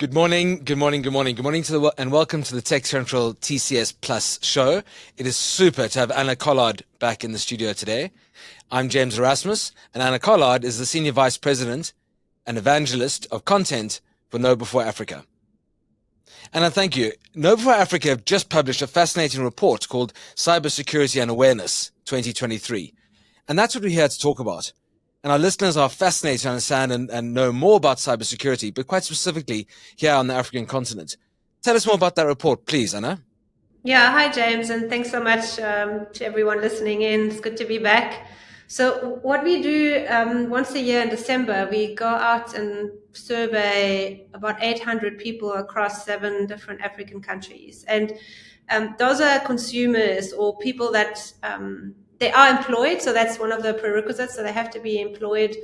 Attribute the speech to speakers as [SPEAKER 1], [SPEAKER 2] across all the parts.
[SPEAKER 1] Good morning, good morning, good morning. Good morning and welcome to the TechCentral TCS Plus show. It is super to have Anna Collard back in the studio today. I'm James Erasmus, and Anna Collard is the Senior Vice President and Evangelist of Content for KnowBe4 Africa. Anna, thank you. KnowBe4 Africa have just published a fascinating report called Cybersecurity and Awareness 2023. And that's what we're here to talk about. And our listeners are fascinated to understand and know more about cybersecurity, but quite specifically here on the African continent. Tell us more about that report, please, Anna.
[SPEAKER 2] Yeah, hi, James, and thanks so much to everyone listening in. It's good to be back. So what we do once a year in December, we go out and survey about 800 people across 7 different African countries. And those are consumers or people that they are employed. So that's one of the prerequisites. So they have to be employed.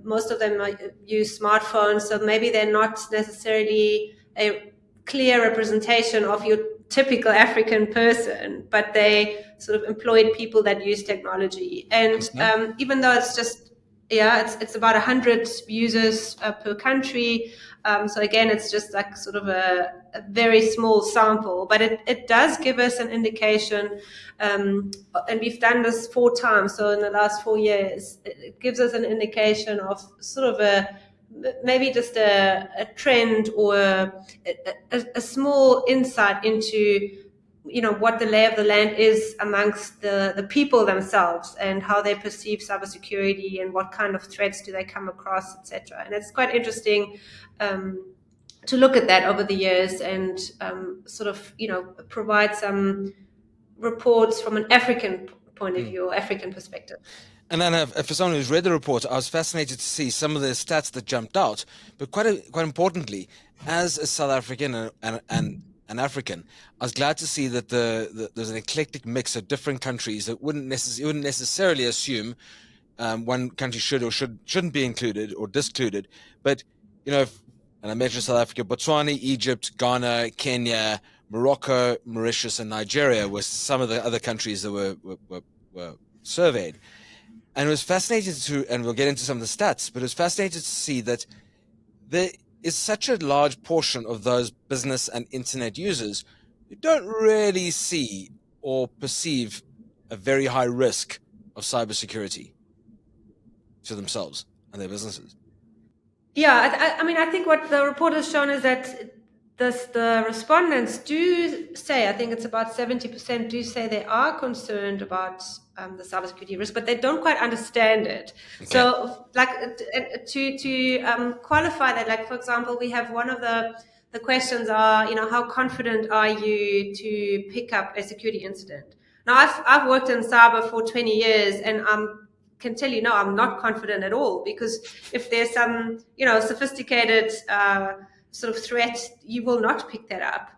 [SPEAKER 2] Most of them use smartphones. So maybe they're not necessarily a clear representation of your typical African person, but they sort of employed people that use technology. And even though it's just, it's about 100 users per country. So again, it's just like sort of a very small sample, but it does give us an indication. And we've done this 4 times. So in the last 4 years, it gives us an indication of sort of maybe just a trend or a small insight into, what the lay of the land is amongst the people themselves and how they perceive cybersecurity and what kind of threats do they come across, etc. And it's quite interesting to look at that over the years and sort of, provide some reports from an African point of view or African perspective.
[SPEAKER 1] And then for someone who's read the report, I was fascinated to see some of the stats that jumped out. But quite importantly, as a South African and an African, I was glad to see that there's an eclectic mix of different countries that wouldn't necessarily assume one country should or shouldn't be included or discluded. But, and I mentioned South Africa, Botswana, Egypt, Ghana, Kenya, Morocco, Mauritius, and Nigeria were some of the other countries that were surveyed. And it was fascinating and we'll get into some of the stats, but it was fascinating to see that there is such a large portion of those business and internet users who don't really see or perceive a very high risk of cybersecurity to themselves and their businesses.
[SPEAKER 2] Yeah, I think what the report has shown is that the respondents do say, I think it's about 70% do say they are concerned about the cybersecurity risk, but they don't quite understand it. Okay. So, like, to qualify that, like, for example, we have one of the questions are, how confident are you to pick up a security incident? Now, I've worked in cyber for 20 years, and can tell you, no, I'm not confident at all, because if there's some, sophisticated sort of threat, you will not pick that up.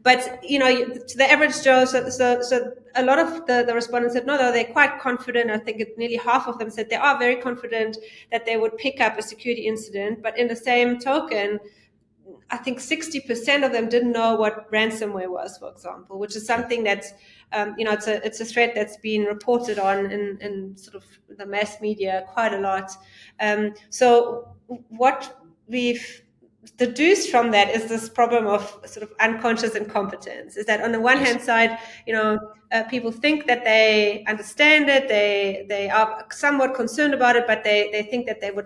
[SPEAKER 2] But, to the average Joe, so a lot of the respondents said, no, they're quite confident. I think nearly half of them said they are very confident that they would pick up a security incident. But in the same token, I think 60% of them didn't know what ransomware was, for example, which is something that's, it's a threat that's been reported on in sort of the mass media quite a lot. So what we've deduced from that is this problem of sort of unconscious incompetence. Is that on the one hand side, people think that they understand it, they are somewhat concerned about it, but they think that they would,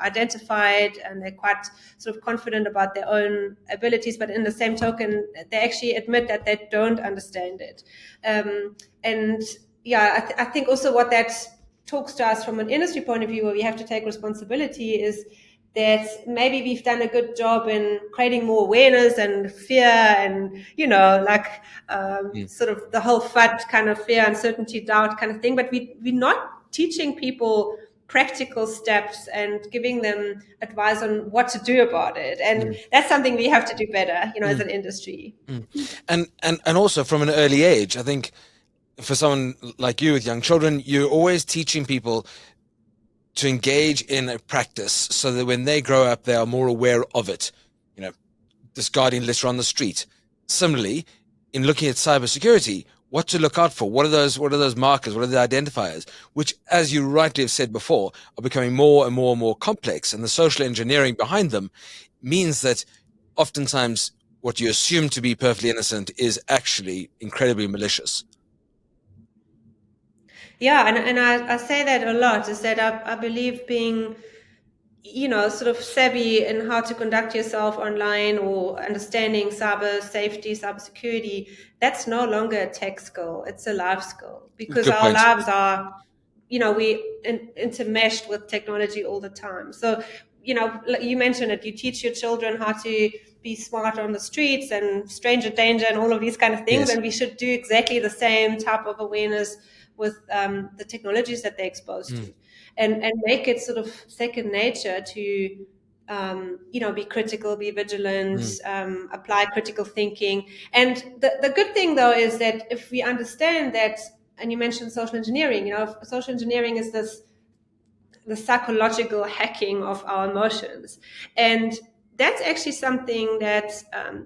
[SPEAKER 2] identify it, and they're quite sort of confident about their own abilities. But in the same token, they actually admit that they don't understand it. I think also what that talks to us from an industry point of view, where we have to take responsibility, is that maybe we've done a good job in creating more awareness and fear and, sort of the whole FUD kind of fear, uncertainty, doubt kind of thing. But we're not teaching people practical steps and giving them advice on what to do about it. And that's something we have to do better, as an industry.
[SPEAKER 1] And also from an early age, I think for someone like you with young children, you're always teaching people to engage in a practice so that when they grow up, they are more aware of it. Discarding litter on the street. Similarly, in looking at cybersecurity, what to look out for, what are those markers, what are the identifiers, which, as you rightly have said before, are becoming more and more complex, and the social engineering behind them means that oftentimes what you assume to be perfectly innocent is actually incredibly malicious.
[SPEAKER 2] Yeah, and I say that a lot, is that I believe being, sort of savvy in how to conduct yourself online, or understanding cyber safety, cyber security, that's no longer a tech skill, it's a life skill, because
[SPEAKER 1] Good
[SPEAKER 2] our
[SPEAKER 1] point.
[SPEAKER 2] lives are, we intermeshed with technology all the time. So, you mentioned it, you teach your children how to be smart on the streets and stranger danger and all of these kind of things.
[SPEAKER 1] Yes.
[SPEAKER 2] And we should do exactly the same type of awareness with the technologies that they're exposed to, and make it sort of second nature to be critical, be vigilant, apply critical thinking. And the good thing, though, is that if we understand that, and you mentioned social engineering, social engineering is the psychological hacking of our emotions. And that's actually something that,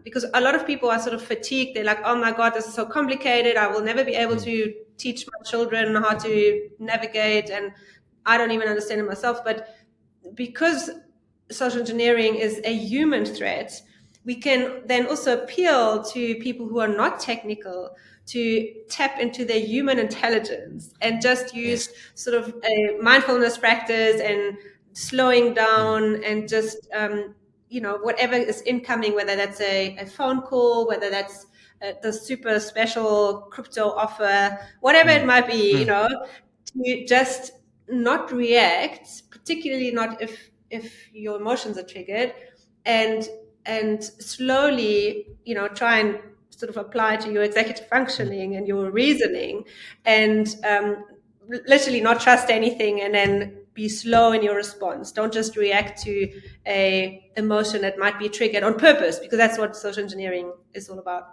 [SPEAKER 2] because a lot of people are sort of fatigued, they're like, oh my God, this is so complicated, I will never be able to teach my children how to navigate, and I don't even understand it myself. But because social engineering is a human threat, we can then also appeal to people who are not technical to tap into their human intelligence and just use sort of a mindfulness practice and slowing down, and just whatever is incoming, whether that's a phone call, whether that's the super special crypto offer, whatever it might be, to just not react, particularly not if your emotions are triggered, and slowly try and sort of apply to your executive functioning and your reasoning, and literally not trust anything, and then be slow in your response. Don't just react to a emotion that might be triggered on purpose, because that's what social engineering is all about.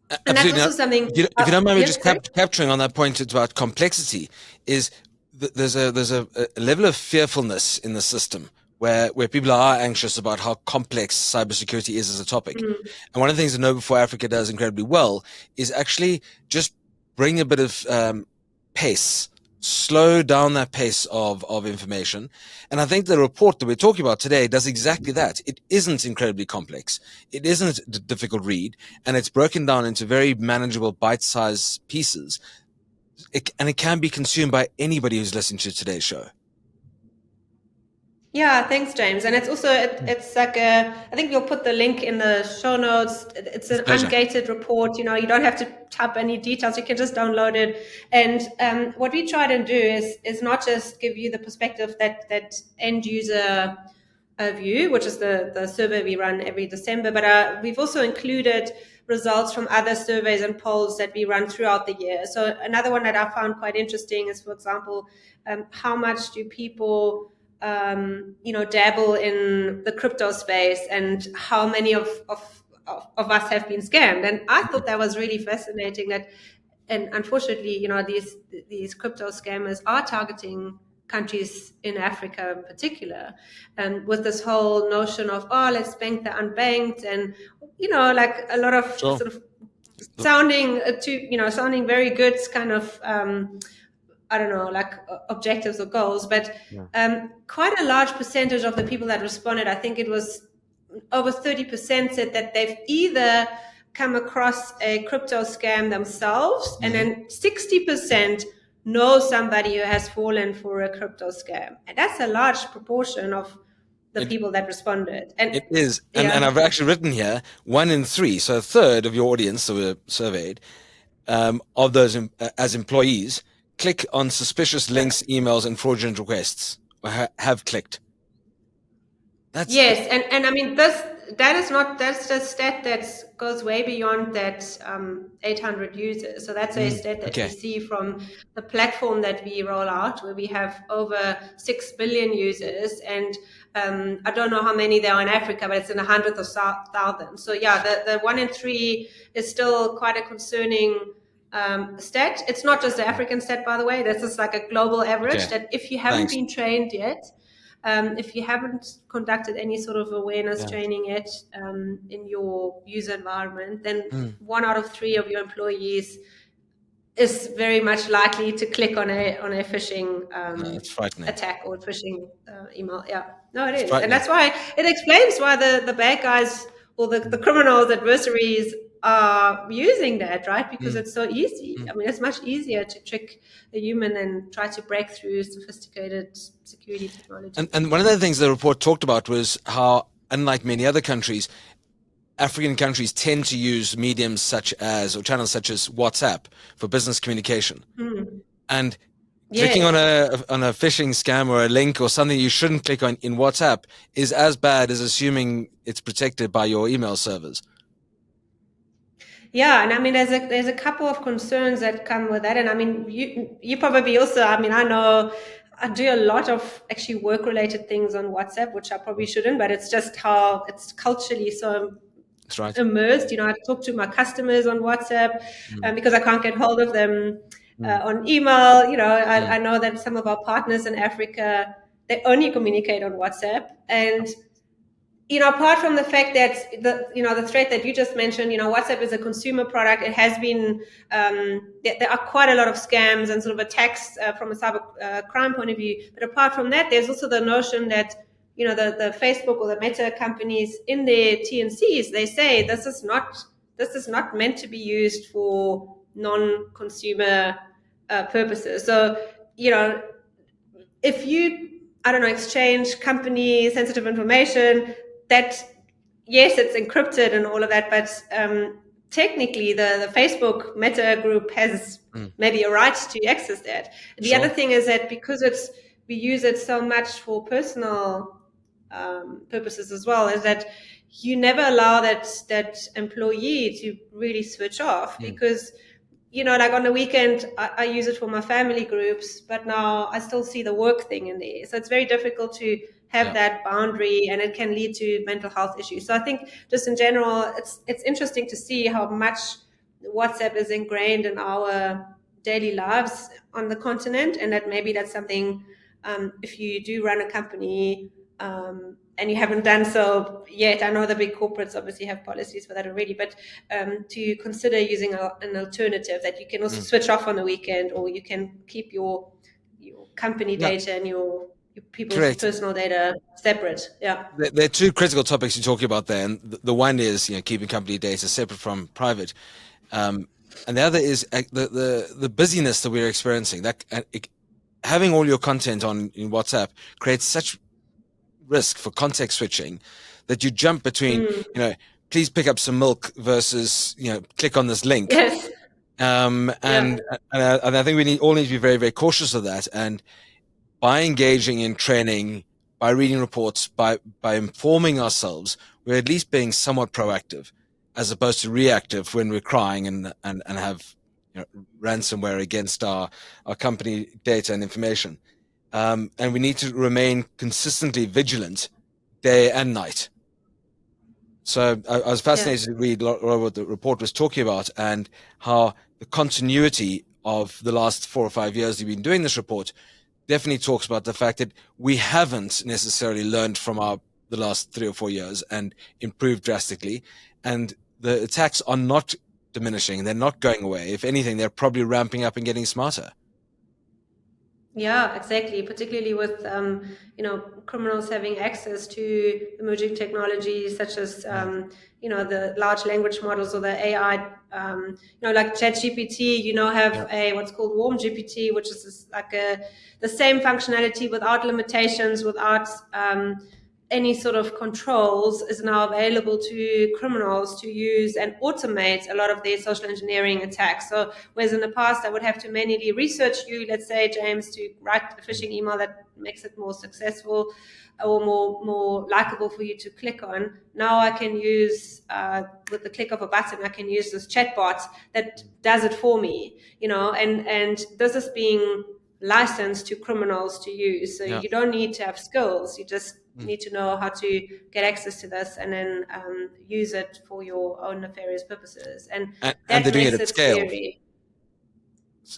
[SPEAKER 2] And
[SPEAKER 1] Absolutely.
[SPEAKER 2] that's also something.
[SPEAKER 1] If you don't mind me
[SPEAKER 2] yes,
[SPEAKER 1] just capturing on that point about complexity, is there's a level of fearfulness in the system where people are anxious about how complex cybersecurity is as a topic. And one of the things that KnowBe4 Africa does incredibly well is actually just bring a bit of pace, slow down that pace of information. And I think the report that we're talking about today does exactly that. It isn't incredibly complex. It isn't a difficult read, and it's broken down into very manageable bite-sized pieces. And it can be consumed by anybody who's listening to today's show.
[SPEAKER 2] Yeah, thanks, James. And it's also, it's like I think we'll put the link in the show notes. It's an ungated report. You don't have to type any details. You can just download it. And what we try to do is not just give you the perspective that end user view, which is the survey we run every December, but we've also included results from other surveys and polls that we run throughout the year. So another one that I found quite interesting is, for example, how much do people dabble in the crypto space, and how many of us have been scammed. And I thought that was really fascinating, that, and unfortunately, these crypto scammers are targeting countries in Africa in particular, and with this whole notion of, let's bank the unbanked, and like a lot of sort of sounding very good kind of I don't know, like objectives or goals, but quite a large percentage of the people that responded, I think it was over 30%, said that they've either come across a crypto scam themselves, and then 60% know somebody who has fallen for a crypto scam. And that's a large proportion of the people that responded. And
[SPEAKER 1] it is. And I've actually written here, 1 in 3, so a third of your audience that were surveyed, of those as employees, click on suspicious links, emails, and fraudulent requests, or have clicked.
[SPEAKER 2] Yes, and I mean, that's a stat that goes way beyond that 800 users. So that's a stat that we see from the platform that we roll out, where we have over 6 billion users, and I don't know how many there are in Africa, but it's in the hundreds of thousands. So yeah, the 1 in 3 is still quite a concerning stat. It's not just the African stat, by the way. This is like a global average, that if you haven't been trained yet, if you haven't conducted any sort of awareness training yet in your user environment, then 1 out of 3 of your employees is very much likely to click on a phishing
[SPEAKER 1] It's frightening.
[SPEAKER 2] attack or phishing email. Yeah, no, it
[SPEAKER 1] It's
[SPEAKER 2] is, and
[SPEAKER 1] frightening.
[SPEAKER 2] that's why it explains why the bad guys or the criminals, adversaries are using that, right? Because it's so easy. I mean, it's much easier to trick a human than try to break through sophisticated security technology.
[SPEAKER 1] And one of the things the report talked about was how, unlike many other countries, African countries tend to use mediums such as, or channels such as WhatsApp for business communication. And clicking on a phishing scam or a link or something you shouldn't click on in WhatsApp is as bad as assuming it's protected by your email servers.
[SPEAKER 2] Yeah, and I mean, there's a couple of concerns that come with that, and I mean, you probably also. I mean, I know I do a lot of actually work related things on WhatsApp, which I probably shouldn't, but it's just how it's culturally so
[SPEAKER 1] That's right.
[SPEAKER 2] immersed. You know, I talk to my customers on WhatsApp because I can't get hold of them on email. You know, I know that some of our partners in Africa, they only communicate on WhatsApp, and you know, apart from the fact that the threat that you just mentioned, you know, WhatsApp is a consumer product. It has been there are quite a lot of scams and sort of attacks from a cyber crime point of view. But apart from that, there's also the notion that you know the Facebook or the Meta companies in their T&Cs, they say this is not meant to be used for non-consumer purposes. So you know, if you exchange company sensitive information, that yes, it's encrypted and all of that, but technically the Facebook Meta group has maybe a right to access that. The other thing is that because we use it so much for personal purposes as well, is that you never allow that employee to really switch off because you know, like on the weekend, I use it for my family groups, but now I still see the work thing in there. So it's very difficult to have that boundary, and it can lead to mental health issues. So I think just in general, it's interesting to see how much WhatsApp is ingrained in our daily lives on the continent, and that maybe that's something, if you do run a company, and you haven't done so yet, I know the big corporates obviously have policies for that already, but to consider using an alternative that you can also switch off on the weekend, or you can keep your company data and your people's personal data separate. Yeah.
[SPEAKER 1] There are two critical topics you're talking about there, and the one is keeping company data separate from private, and the other is the busyness that we're experiencing. That having all your content in WhatsApp creates such risk for context switching that you jump between please pick up some milk versus click on this link.
[SPEAKER 2] Yes.
[SPEAKER 1] And I think we all need to be very, very cautious of that. And by engaging in training, by reading reports, by informing ourselves, we're at least being somewhat proactive, as opposed to reactive when we're crying and have ransomware against our company data and information. And we need to remain consistently vigilant day and night. So I was fascinated to read a lot of what the report was talking about, and how the continuity of the last 4 or 5 years we've been doing this report definitely talks about the fact that we haven't necessarily learned from the last 3 or 4 years and improved drastically. And the attacks are not diminishing. They're not going away. If anything, they're probably ramping up and getting smarter.
[SPEAKER 2] Yeah, exactly. Particularly with criminals having access to emerging technologies such as the large language models or the AI. Like ChatGPT. Have a what's called Warm GPT, which is like the same functionality without limitations, without any sort of controls, is now available to criminals to use and automate a lot of their social engineering attacks. So whereas in the past I would have to manually research you, let's say, James, to write a phishing email that makes it more successful or more likable for you to click on, now I can use, with the click of a button, I can use this chatbot that does it for me, and this is being licensed to criminals to use. So you don't need to have skills. You just need to know how to get access to this and then use it for your own nefarious purposes. And that
[SPEAKER 1] they're doing
[SPEAKER 2] makes
[SPEAKER 1] it at scale.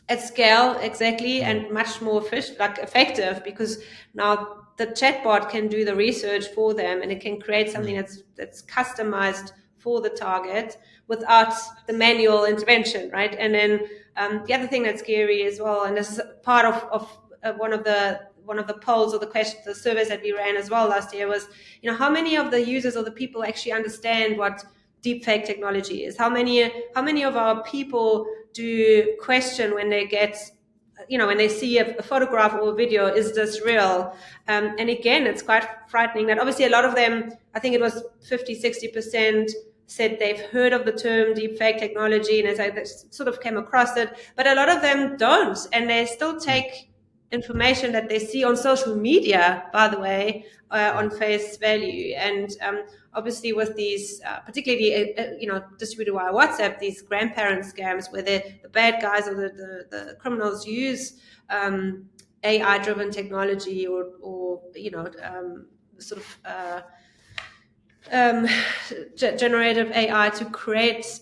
[SPEAKER 2] At scale, exactly, and much more effective, because now the chatbot can do the research for them, and it can create something that's customized for the target without the manual intervention, right? And then The other thing that's scary as well, and this is part of one of the polls or the surveys that we ran as well last year, was, how many of the users or the people actually understand what deepfake technology is? How many of our people do question when they get, when they see a photograph or a video, is this real? And again, it's quite frightening that obviously a lot of them, I think it was 50-60%, said they've heard of the term deepfake technology, and they sort of came across it, but a lot of them don't, and they still take information that they see on social media, by the way, on face value. And obviously with these, particularly, distributed via WhatsApp, these grandparent scams where the bad guys or the criminals use AI-driven technology or generative AI to create,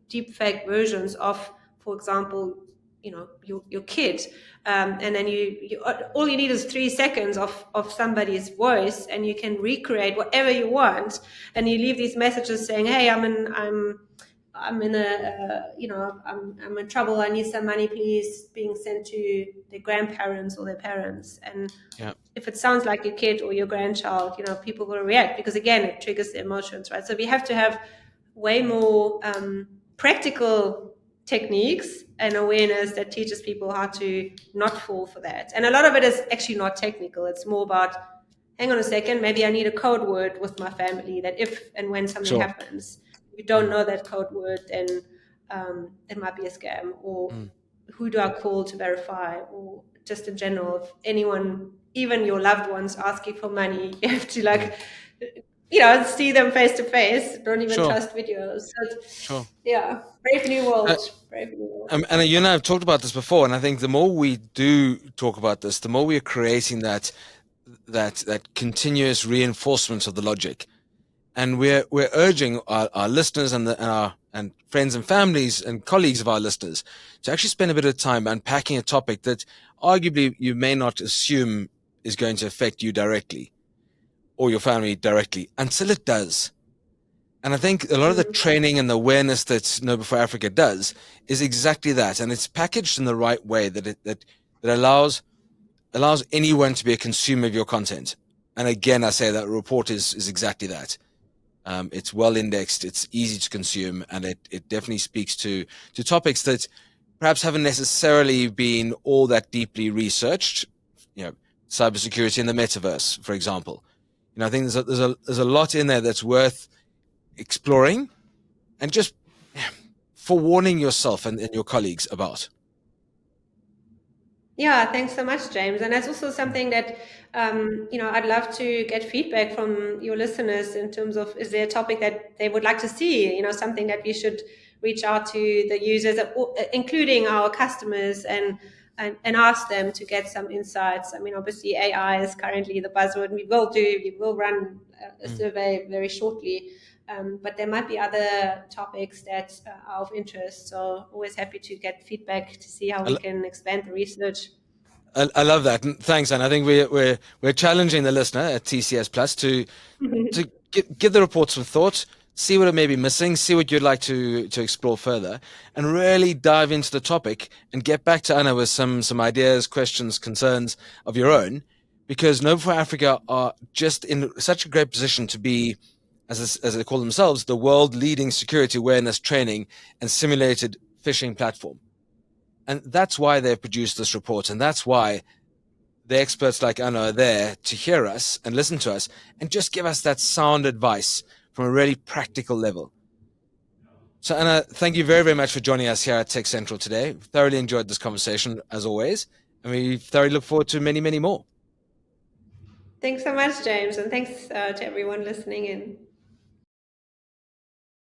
[SPEAKER 2] deepfake versions of, for example, your kid, and then you all you need is 3 seconds of somebody's voice, and you can recreate whatever you want, and you leave these messages saying, hey, I'm in trouble, I need some money, please, being sent to their grandparents or their parents. And if it sounds like your kid or your grandchild, people will react, because again, it triggers the emotions, right? So we have to have way more practical techniques and awareness that teaches people how to not fall for that. And a lot of it is actually not technical. It's more about, hang on a second, maybe I need a code word with my family that if and when something happens, you don't know that code word, then it might be a scam. Or who do I call to verify? Or just in general, if anyone, even your loved ones, ask you for money, you have to see them face to face. Don't even trust videos. So, yeah, brave new world.
[SPEAKER 1] And you and I have talked about this before, and I think the more we do talk about this, the more we are creating that continuous reinforcement of the logic. And we're urging our listeners and friends and families and colleagues of our listeners to actually spend a bit of time unpacking a topic that arguably you may not assume is going to affect you directly or your family directly, until it does. And I think a lot of the training and the awareness that KnowBe4 Africa does is exactly that. And it's packaged in the right way that allows anyone to be a consumer of your content. And again, I say that report is exactly that. It's well indexed, it's easy to consume, and it definitely speaks to topics that perhaps haven't necessarily been all that deeply researched. Cybersecurity in the metaverse, for example. I think there's a lot in there that's worth exploring and just forewarning yourself and your colleagues about.
[SPEAKER 2] Yeah, thanks so much, James. And that's also something that, I'd love to get feedback from your listeners in terms of, is there a topic that they would like to see, something that we should reach out to the users, including our customers, and ask them to get some insights. I mean, obviously AI is currently the buzzword, and we will run a survey very shortly. But there might be other topics that are of interest. So always happy to get feedback to see how we can expand the research.
[SPEAKER 1] I love that. Thanks, and I think we're challenging the listener at TCS Plus to give the report some thought, see what it may be missing, see what you'd like to explore further, and really dive into the topic and get back to Anna with some ideas, questions, concerns of your own, because KnowBe4 Africa are just in such a great position to be, as they call themselves, the world leading security awareness training and simulated phishing platform. And that's why they've produced this report, and that's why the experts like Anna are there to hear us and listen to us and just give us that sound advice from a really practical level. So Anna, thank you very, very much for joining us here at TechCentral today. Thoroughly enjoyed this conversation, as always, and we thoroughly look forward to many, many more.
[SPEAKER 2] Thanks so much, James, and thanks to everyone listening in.